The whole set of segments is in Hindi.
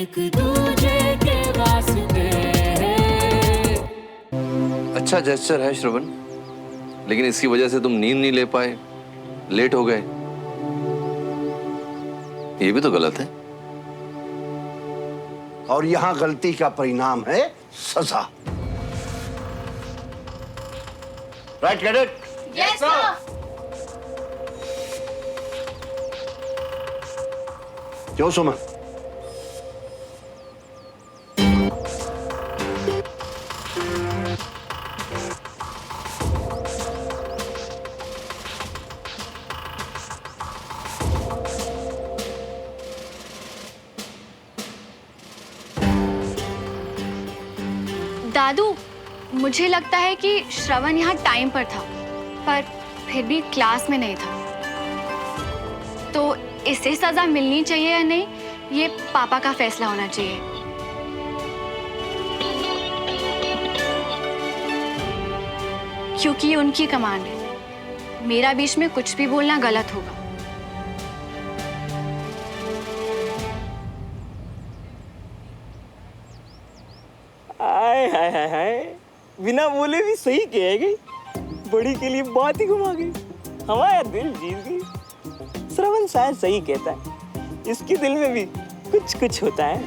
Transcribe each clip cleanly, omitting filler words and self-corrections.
एक दूजे के वास्ते। अच्छा जेस्चर है श्रवण, लेकिन इसकी वजह से तुम नींद नहीं ले पाए, लेट हो गए, ये भी तो गलत है। और यहां गलती का परिणाम है सजा। Right cadet? Yes sir. क्यों सुमन? दादू, मुझे लगता है कि श्रवण यहाँ टाइम पर था, पर फिर भी क्लास में नहीं था। तो इसे सजा मिलनी चाहिए या नहीं, ये पापा का फैसला होना चाहिए। क्योंकि ये उनकी कमांड है। मेरा बीच में कुछ भी बोलना गलत होगा। हाय हाय हाय हाय, बिना बोले भी सही कहेगी। बड़ी के लिए बात ही घुमा गई, हमारा दिल जीत गई। श्रवण शायद सही कहता है, इसके दिल में भी कुछ कुछ होता है।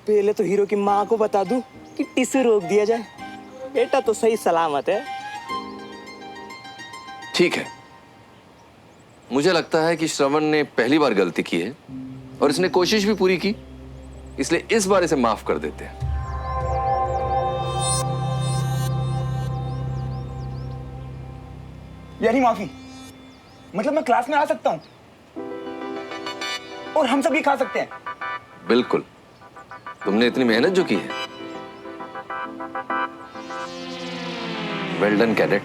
पहले तो हीरो की माँ को बता दूं कि टिश्यू रोक दिया जाए। बेटा तो सही सलामत है। ठीक है, मुझे लगता है कि श्रवण ने पहली बार गलती की है और इसने कोशिश भी पूरी की, इसलिए इस बार इसे माफ कर देते हैं। यानी माफी मतलब मैं क्लास में आ सकता हूं और हम सब ये खा सकते हैं? बिल्कुल, तुमने इतनी मेहनत जो की है। Well done cadet.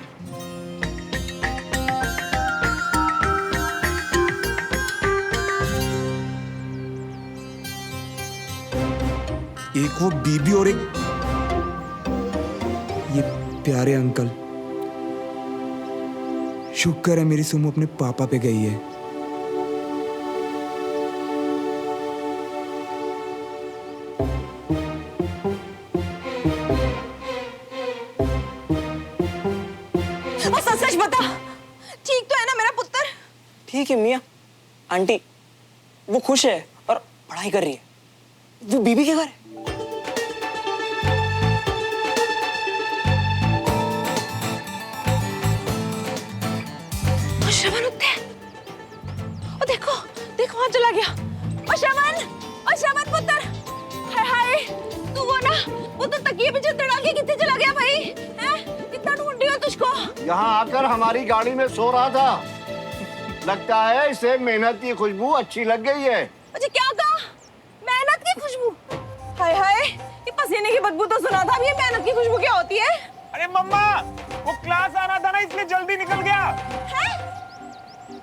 एक वो बीबी और एक ये प्यारे अंकल। शुक्र है मेरी सुमो अपने पापा पे गई है। सच सच बता, ठीक तो है ना मेरा पुत्र? ठीक है मियाँ। आंटी वो खुश है और पढ़ाई कर रही है। वो बीबी के घर है। श्रवण उठते हैं। ओ देखो देखो वहां चला गया। ओ श्रवण पुत्र, हाय हाय, तू वो ना वो तो तकिए पे चद्दर डाल के कितने चला गया भाई? हैं? कितना ढूंढ रही हो तुझको? यहां आकर हमारी गाड़ी में सो रहा था। लगता है इसे मेहनत की खुशबू अच्छी लग गई है। मुझे क्या कहा? मेहनत की खुशबू? हाय हाय, ये पसीने की बदबू तो सुना था, अब ये मेहनत की खुशबू क्या होती है? अरे मम्मा, वो क्लास आना था ना इसलिए जल्दी निकल गया। हैं?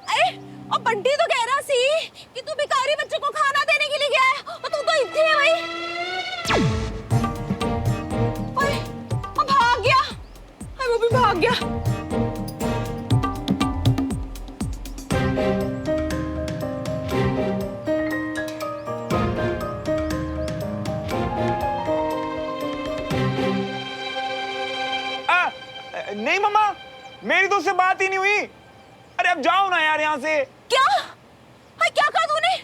अरे और बंटी तो कह रहा सी कि तू भिखारी बच्चों को खाना देने के लिए गया है और तू तो इतने है भाई। ओए, वो भाग गया। हाय वो भी भाग गया। नहीं मम्मा, मेरी तो उससे बात ही नहीं हुई। अरे अब जाओ ना यार यहाँ से। क्या? हाय क्या कहा तूने?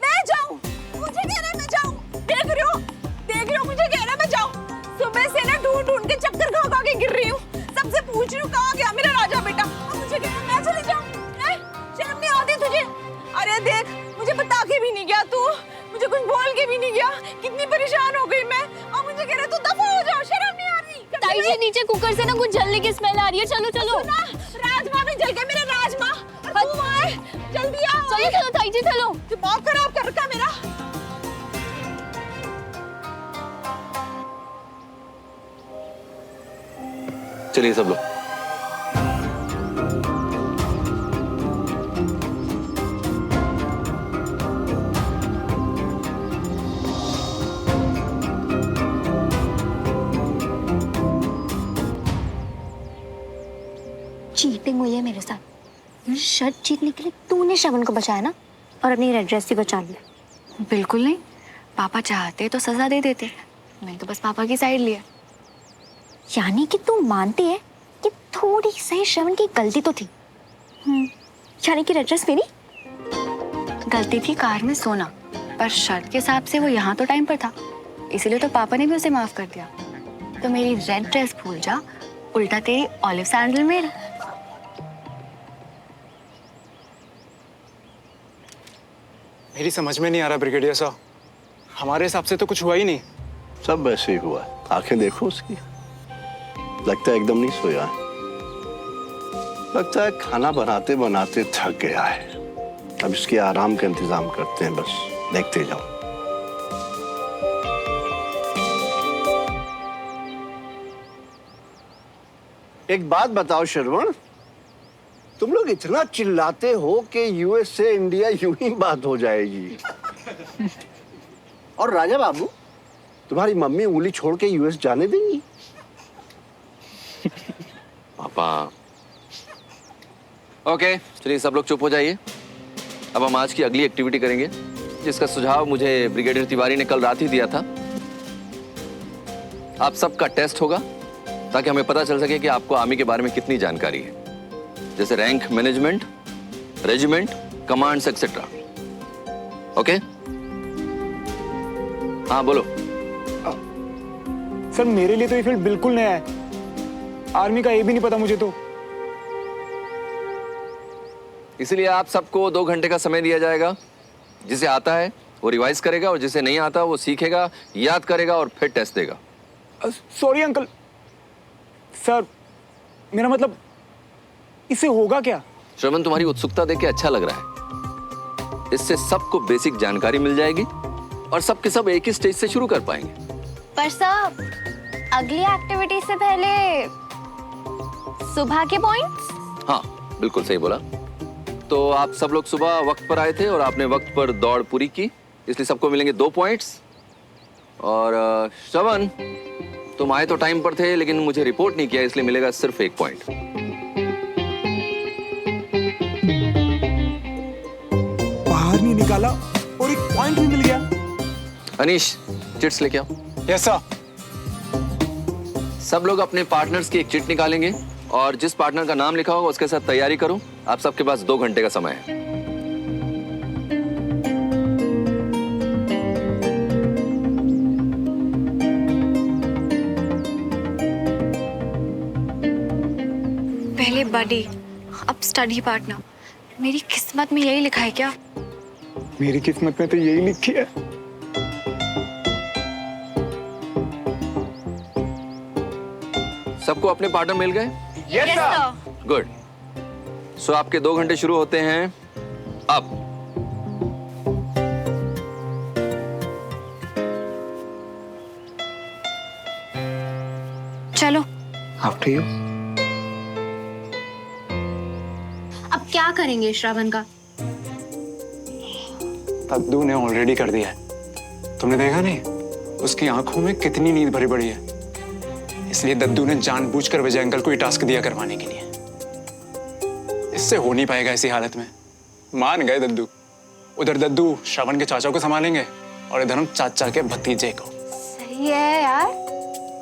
मैं जाऊं? मुझे कह रहा है मैं जाऊं? देख रही हो मुझे कह रहा है मैं जाऊं। सुबह से ना ढूंढ ढूंढ के चक्कर खा खा के गिर रही हूँ। सबसे पूछ रही हूँ कहाँ गया मेरा राजा बेटा, और मुझे कह रहा है मैं चली जाऊं? हैं? शर्म नहीं आती तुझे? अरे देख, मुझे बता के भी नहीं गया तू, मुझे कुछ बोल के भी नहीं गया। कितनी परेशान हो गई मैं, और मुझे कह रहा है तू दफा हो जाओ। शर्म नहीं आ रही? ताई जी, नीचे कुकर से ना कुछ जलने की स्मेल आ रही है। चलो चलो। राजमा भी जल गए मेरे राजमा। तू आए, जल्दी आ। चलो चलो ताई जी, चलो। दिमाग खराब कर रखा मेरा। चलिए सब लोग। चीटिंग हुई है मेरे साथ। शर्ट जीतने के लिए तूने श्रवण को बचाया ना, और अपनी रेड ड्रेस भी बचा लिया। बिल्कुल नहीं, पापा चाहते तो सजा दे देते, मैंने तो बस पापा की साइड लिया। यानी कि तू मानती है कि थोड़ी सही श्रवण की गलती तो थी। यानी कि एड्रेस मेरी गलती थी कार में सोना, पर शर्त के हिसाब से वो यहाँ तो टाइम पर था, इसीलिए तो पापा ने भी उसे माफ कर दिया। तो मेरी रेड ड्रेस भूल जा, उल्टा तेरी ऑलिव सैंडल मेरा। मेरी समझ में नहीं आ रहा ब्रिगेडियर साहब, हमारे हिसाब से तो कुछ हुआ ही नहीं। सब वैसे ही हुआ। आंखें देखो उसकी, लगता है एकदम नहीं सोया है। लगता है खाना बनाते बनाते थक गया है। अब इसके आराम का इंतजाम करते हैं, बस देखते जाओ। एक बात बताओ श्रवण, तुम लोग इतना चिल्लाते हो कि यूएस से इंडिया यूं ही बात हो जाएगी। और राजा बाबू, तुम्हारी मम्मी उंगली छोड़ के यूएस जाने देंगी? पापा। ओके, चलिए सब लोग चुप हो जाइए। अब हम आज की अगली एक्टिविटी करेंगे, जिसका सुझाव मुझे ब्रिगेडियर तिवारी ने कल रात ही दिया था। आप सबका टेस्ट होगा ताकि हमें पता चल सके कि आपको आर्मी के बारे में कितनी जानकारी है, जैसे rank management, regiment, commands etcetera. Okay? हाँ बोलो। सर मेरे लिए तो ये फील्ड बिल्कुल नया है, आर्मी का ये भी नहीं पता मुझे तो। इसलिए आप सबको 2 घंटे का समय दिया जाएगा। जिसे आता है वो रिवाइज करेगा और जिसे नहीं आता वो सीखेगा, याद करेगा और फिर टेस्ट देगा। Sorry uncle. सर मेरा मतलब, इससे होगा क्या? श्रवण, तुम्हारी उत्सुकता देख के अच्छा लग रहा है। इससे सबको बेसिक जानकारी मिल जाएगी और सबके सब एक ही स्टेज से शुरू कर पाएंगे। पर सर, अगली एक्टिविटी से पहले सुबह के पॉइंट्स? हाँ, बिल्कुल सही बोला। तो आप सब लोग सुबह वक्त पर आए थे और आपने वक्त पर दौड़ पूरी की, इसलिए सबको मिलेंगे 2 पॉइंट्स। और श्रवण, तुम आए तो टाइम पर थे लेकिन मुझे रिपोर्ट नहीं किया, इसलिए मिलेगा सिर्फ 1 पॉइंट। बाहर नहीं निकाला और 1 पॉइंट भी मिल गया। अनीश, चिट्स लेके आओ। Yes sir. सब लोग अपने पार्टनर्स की एक चिट निकालेंगे और जिस पार्टनर का नाम लिखा होगा उसके साथ तैयारी करो। आप सबके पास 2 घंटे का समय है। पहले बडी, अब स्टडी पार्टनर। मेरी किस्मत में यही लिखा है क्या? मेरी किस्मत में तो यही लिखी है। सबको अपने पार्टनर मिल गए? Yes sir. गुड। सो आपके 2 घंटे शुरू होते हैं अब। चलो। After you. अब क्या करेंगे श्रावण का? दद्दू ने ऑलरेडी कर दिया है। तुमने देखा नहीं, उसकी आंखों में कितनी नींद भरी पड़ी है। इसलिए दद्दू ने जानबूझकर विजय अंकल को ये टास्क दिया करवाने के लिए। इससे हो नहीं पाएगा ऐसी हालत में। मान गए दद्दू। उधर दद्दू श्रवण के चाचा को संभालेंगे और इधर हम चाचा के भतीजे को। सही है यार,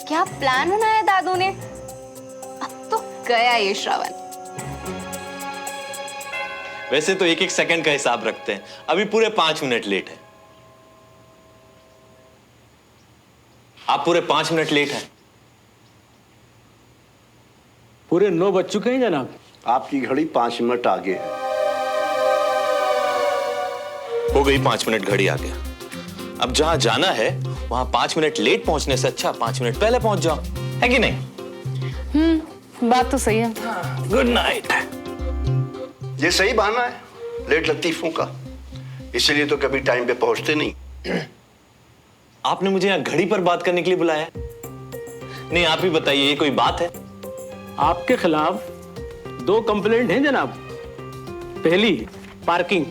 क्या प्लान बनाया दादू ने। अब तो गया ये श्रवण। वैसे तो 1-1 सेकंड का हिसाब रखते हैं, अभी पूरे 5 मिनट लेट है। आप पूरे 5 मिनट लेट हैं। पूरे 9 बज चुके हैं जनाब। आपकी घड़ी 5 मिनट आगे है। हो गई 5 मिनट घड़ी आगे। अब जहां जाना है वहां 5 मिनट लेट पहुंचने से अच्छा 5 मिनट पहले पहुंच जाओ, है कि नहीं? बात तो सही है। Good night. ये सही बहाना है लेट लतीफों का, इसीलिए तो कभी टाइम पे पहुंचते नहीं। आपने मुझे यहाँ घड़ी पर बात करने के लिए बुलाया? नहीं, आप ही बताइए, ये कोई बात है? आपके खिलाफ 2 कंप्लेंट हैं जनाब। पहली, पार्किंग।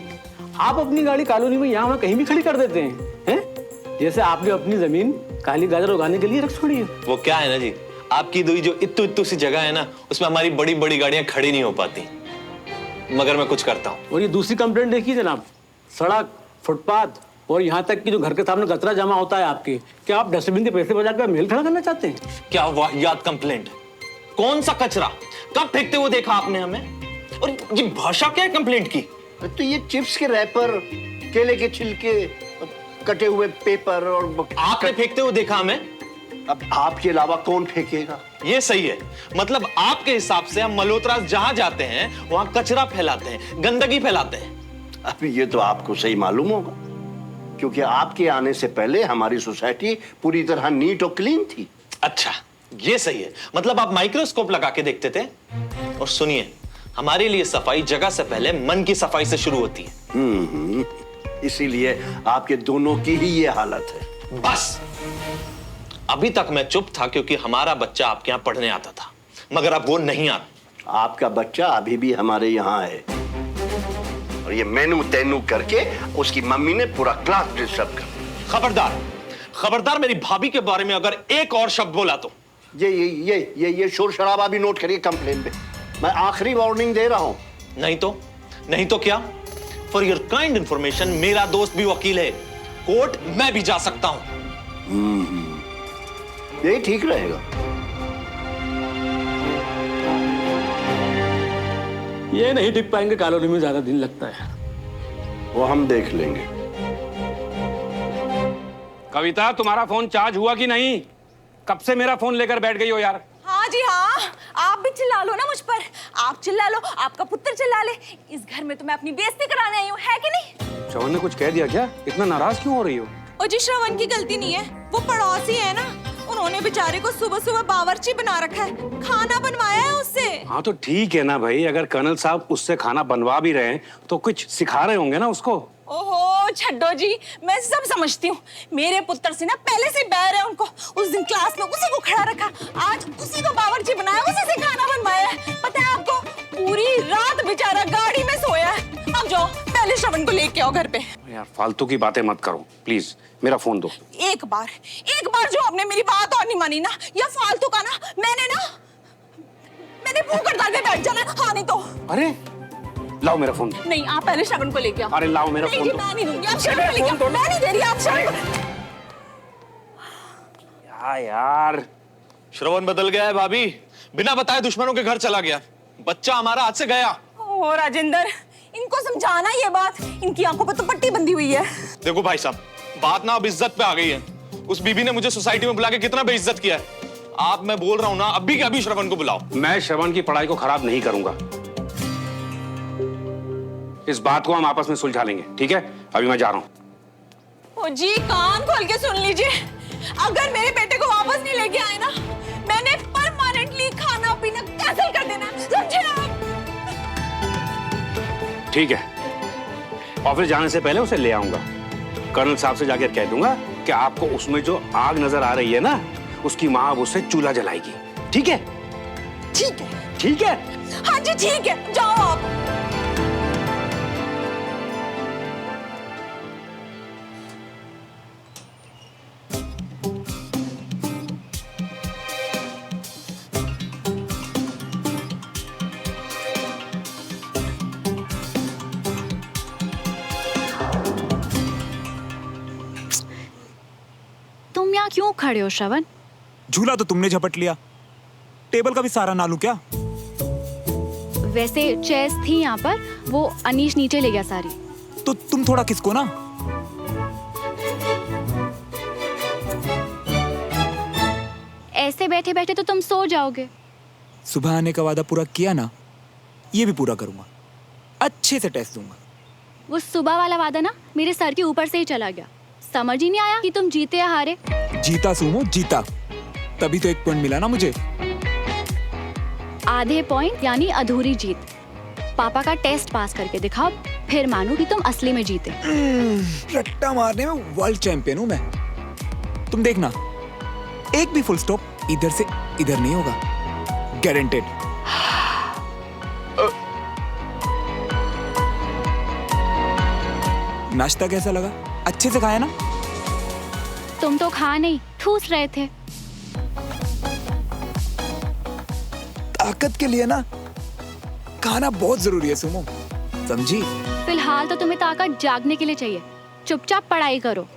आप अपनी गाड़ी कॉलोनी में यहाँ कहीं भी खड़ी कर देते हैं, जैसे आपने अपनी जमीन काली गाजर उगाने के लिए रख छोड़ी है। वो क्या है ना जी, आपकी दूरी जो इत्तू इत्तू सी जगह है ना, उसमें हमारी बड़ी बड़ी गाड़ियां खड़ी नहीं हो पाती, मगर मैं कुछ करता हूँ। और ये दूसरी कंप्लेंट देखिए जनाब, सड़क, फुटपाथ और यहाँ तक कि जो घर के सामने कचरा जमा होता है आपके, क्या आप डस्टबिन के पैसे बचा के मेल खड़ा करना चाहते हैं? क्या वाहियात कंप्लेंट? कौन सा कचरा? कब फेंकते हुए देखा आपने हमें? और ये भाषा क्या है कंप्लेंट की? तो ये चिप्स के रैपर, केले के छिलके, कटे हुए पेपर और आपने फेंकते हुए देखा हमें? अब आपके अलावा कौन फेंकेगा? ये सही है। मतलब आपके हिसाब से हम मल्होत्रा जहां जाते हैं वहां कचरा फैलाते हैं, गंदगी फैलाते हैं। अब ये तो आपको सही मालूम होगा, क्योंकि आपके आने से पहले हमारी सोसाइटी पूरी तरह नीट और क्लीन थी। अच्छा, ये सही है। मतलब आप माइक्रोस्कोप लगा के देखते थे। और सुनिए, हमारे लिए सफाई जगह से पहले मन की सफाई से शुरू होती है। इसीलिए आपके दोनों की ही ये हालत है। बस अभी तक मैं चुप था क्योंकि हमारा बच्चा आपके यहां पढ़ने आता था, मगर अब वो नहीं आता। आपका बच्चा अभी भी हमारे यहाँ है और ये मेनू तेनू करके उसकी मम्मी ने पूरा क्लास डिस्टर्ब कर दिया। खबरदार, खबरदार, मेरी भाभी के बारे में अगर एक और शब्द बोला तो ये शोर शराबा भी नोट करिए कंप्लेन पे। मैं आखिरी वार्निंग दे रहा हूं। नहीं तो क्या? फॉर योर काइंड इंफॉर्मेशन, मेरा दोस्त भी वकील है, कोर्ट मैं भी जा सकता हूं। यही ठीक रहेगा। ये नहीं टिक पाएंगे, कॉलोनी में ज्यादा दिन लगता है। वो हम देख लेंगे। कविता, तुम्हारा फोन चार्ज हुआ कि नहीं? कब से मेरा फोन लेकर बैठ गई हो यार? हाँ जी हाँ, आप भी चिल्ला लो ना मुझ पर। आप चिल्ला लो, आपका पुत्र चिल्ला ले। इस घर में तो मैं अपनी बेइज्जती कराने आई हूँ, है कि नहीं? श्रवण ने कुछ कह दिया क्या? इतना नाराज क्यों हो रही हो? और जी श्रवण की गलती नहीं है, वो पड़ोसी है ना, उन्होंने बेचारे को सुबह सुबह बावर्ची बना रखा है, खाना बनवाया है उससे। हाँ तो ठीक है ना भाई, अगर कर्नल साहब उससे खाना बनवा भी रहे हैं तो कुछ सिखा रहे होंगे ना उसको। ओहो छड्डो जी, मैं सब समझती हूँ। मेरे पुत्र से ना पहले से बैर है उनको। उस दिन क्लास में उसी को खड़ा रखा, आज उसी को बावर्ची बनाया, उसी से खाना बनवाया है। पता है आपको, पूरी रात बेचारा गाड़ी में सोया है। अब जाओ पहले श्रवण को लेके आओ घर पे। यार फालतू की बातें मत करो प्लीज, मेरा फोन दो। एक बार जो आपने मेरी बात और नहीं मानी ना, या फालतू का ना, मैंने मुंह कर डाल के बैठ जाना। हाँ नहीं तो। अरे लाओ मेरा फोन। नहीं, आप पहले श्रवण को लेके आओ। अरे लाओ मेरा फोन। मैं नहीं दूंगी, आप श्रवण को लेके आओ। मैं नहीं दे रही, आप श्रवण को। यार श्रवण बदल गया है भाभी, बिना बताए दुश्मनों के घर चला गया। बच्चा हमारा हाथ से गया। ओ राजेंद्र, इनको समझाना ये बात, इनकी आंखों पर तो पट्टी बंधी हुई है। देखो भाई साहब, बात ना अब इज्जत पे आ गई है। उस बीबी ने मुझे सोसाइटी में बुला के कितना बेइज्जत किया है। आप, मैं बोल रहा हूँ ना, अभी के अभी श्रवण को बुलाओ। मैं श्रवण की पढ़ाई को खराब नहीं करूंगा। इस बात को हम आपस में सुलझा लेंगे, ठीक है? अभी मैं जा रहा हूँ। ओ जी, कान खोल के सुन लीजिए, अगर मेरे बेटे को वापस नहीं लेके आए ना, मैंने परमानेंटली खाना पीना कैंसिल कर देना, समझे आप? ठीक है, ऑफिस जाने से पहले उसे ले आऊंगा। कर्नल साहब से जाकर कह दूंगा कि आपको उसमें जो आग नजर आ रही है ना, उसकी माँ अब उससे चूल्हा जलाएगी। ठीक है? ठीक है। ठीक है? हाँ जी ठीक है, जाओ आप। तुम यहाँ क्यों खड़े हो श्रवण? झूला तो तुमने झपट लिया, टेबल का भी सारा ना लूं क्या? वैसे चेयर्स थी यहाँ पर, वो अनीश नीचे ले गया सारी। तो तुम थोड़ा किसको ना। ऐसे बैठे बैठे तो तुम सो जाओगे। सुबह आने का वादा पूरा किया ना, ये भी पूरा करूंगा, अच्छे से टेस्ट दूंगा। वो सुबह वाला वादा ना मेरे सर के ऊपर से ही चला गया। समझ ही नहीं आया कि तुम जीते या हारे। जीता सुमो, जीता, तभी तो 1 पॉइंट मिला ना मुझे। आधे पॉइंट यानी अधूरी जीत। पापा का टेस्ट पास करके दिखाओ, फिर मानो कि तुम असली में जीते। रट्टा मारने में वर्ल्ड चैंपियन हूं मैं। तुम देखना, एक भी फुल स्टॉप इधर से इधर नहीं होगा, गारंटेड। नाश्ता कैसा लगा? अच्छे से खाया ना? तुम तो खा नहीं, ठूस रहे थे। ताकत के लिए ना खाना बहुत जरूरी है सुमो, समझी? फिलहाल तो तुम्हें ताकत जागने के लिए चाहिए। चुपचाप पढ़ाई करो।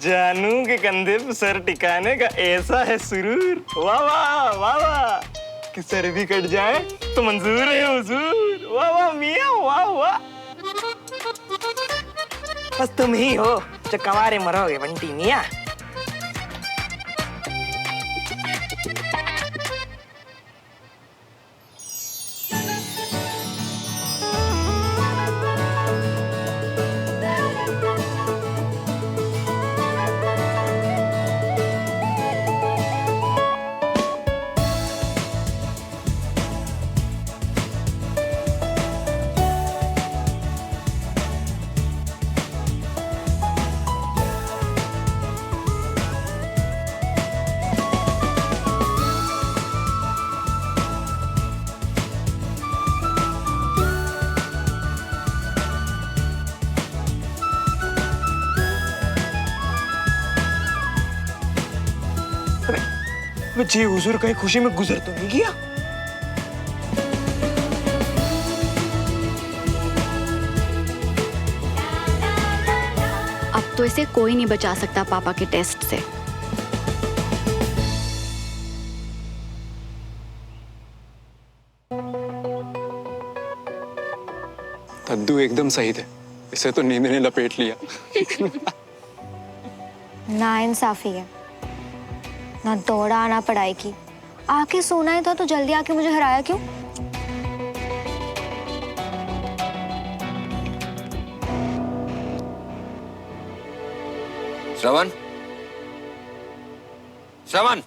जानू के कंधे पे सर टिकाने का ऐसा है सुरूर, वाह वाह वाह वाह, कि सर भी कट जाए तो मंजूर है हुजूर, वाह वाह मियां, वाह वाह। बस तुम ही हो जो कवारे मरोगे बंटी मियां। जी हुजूर कहीं खुशी में गुजर तो नहीं गया? अब तो इसे कोई नहीं बचा सकता पापा के टेस्ट से। दद्दू एकदम सही थे, इसे तो नींद ने लपेट लिया। नाइंसाफी है, ना दौड़ा ना पढ़ाई की। आके सोना ही था तो जल्दी आके मुझे हराया क्यों? श्रवण, श्रवण,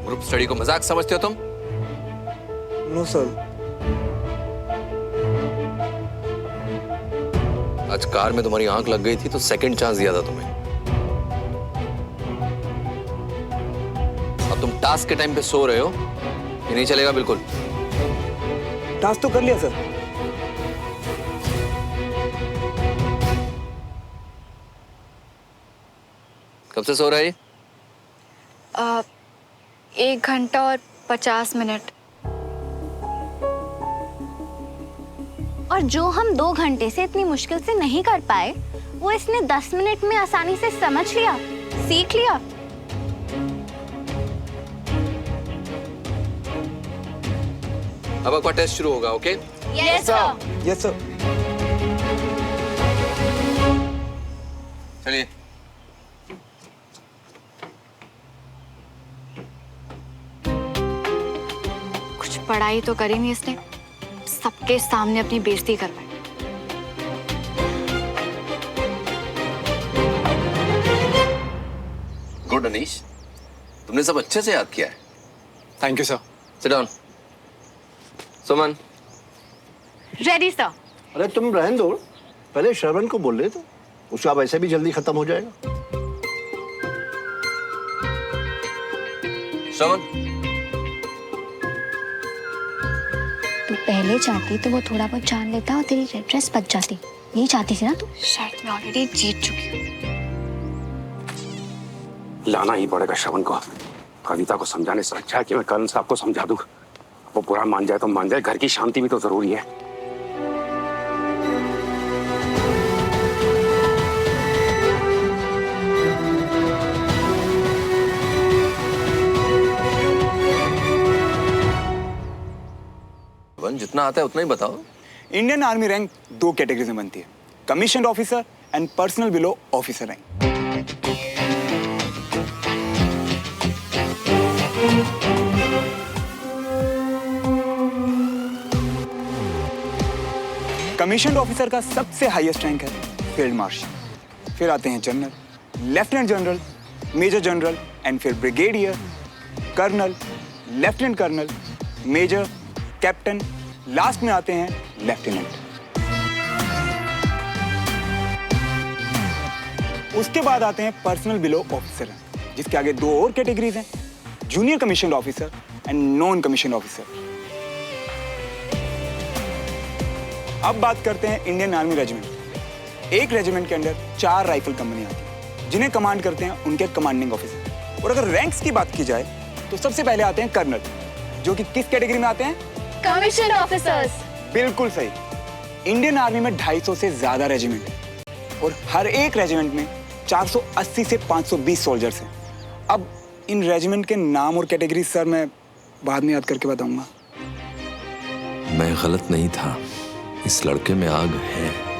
ग्रुप स्टडी को मजाक समझते हो तुम? No sir. आज कार में तुम्हारी आंख लग गई थी तो सेकंड चांस दिया था तुम्हें। अब तुम टास्क के टाइम पे सो रहे हो, ये नहीं चलेगा बिल्कुल। टास्क तो कर लिया सर। कब से सो रहा है ये? 1 घंटा और 50 मिनट। और जो हम 2 घंटे से इतनी मुश्किल से नहीं कर पाए, वो इसने 10 मिनट में आसानी से समझ लिया, सीख लिया। अब आपका टेस्ट शुरू होगा, okay? Yes sir. Yes sir. चलिए। कुछ पढ़ाई तो करी नहीं इसने, सबके सामने अपनी बेइज्जती करवाई। गुड अनीश, तुमने सब अच्छे से याद किया है। Thank you sir. Sit down. Suman. Ready sir. अरे तुम रहने दो, पहले श्रवण को बोल रहे तो उसका वैसे भी जल्दी खत्म हो जाएगा। श्रवण, तू पहले चाहती तो वो थोड़ा बहुत जान लेता और तेरी रेड ड्रेस बच जाती। यही चाहती थी ना तू? शायद मैं ऑलरेडी जीत चुकी हूँ। लाना ही पड़ेगा श्रवण को। कविता को समझाने से अच्छा है कि मैं कर्नल साहब को समझा दूं। वो बुरा मान जाए तो मान जाए, घर की शांति भी तो जरूरी है। जितना आता है उतना ही बताओ। इंडियन आर्मी रैंक 2 कैटेगरीज में बनती है, commission officer and personnel below officer rank. Commission officer का सबसे हाईएस्ट रैंक है फील्ड मार्शल, फिर आते हैं general, lieutenant general, major general and फिर brigadier, colonel, lieutenant colonel, major, captain last में आते हैं लेफ्टिनेंट। उसके बाद आते हैं पर्सनल बिलो ऑफिसर, जिसके आगे दो और कैटेगरीज हैं, junior commission officer and non commission officer. अब बात करते हैं इंडियन आर्मी रेजिमेंट। एक रेजिमेंट के अंदर 4 राइफल कंपनी आती है, जिन्हें कमांड करते हैं उनके कमांडिंग ऑफिसर। और अगर रैंक्स की बात की जाए तो सबसे पहले आते हैं कर्नल, जो कि किस कैटेगरी में आते हैं? Commission officers. बिल्कुल सही। इंडियन आर्मी में 250 से ज्यादा रेजिमेंट है और हर एक रेजिमेंट में 480 से 520 सोल्जर्स हैं। अब इन रेजिमेंट के नाम और कैटेगरी सर मैं बाद में याद करके बताऊंगा। मैं गलत नहीं था, इस लड़के में आग है।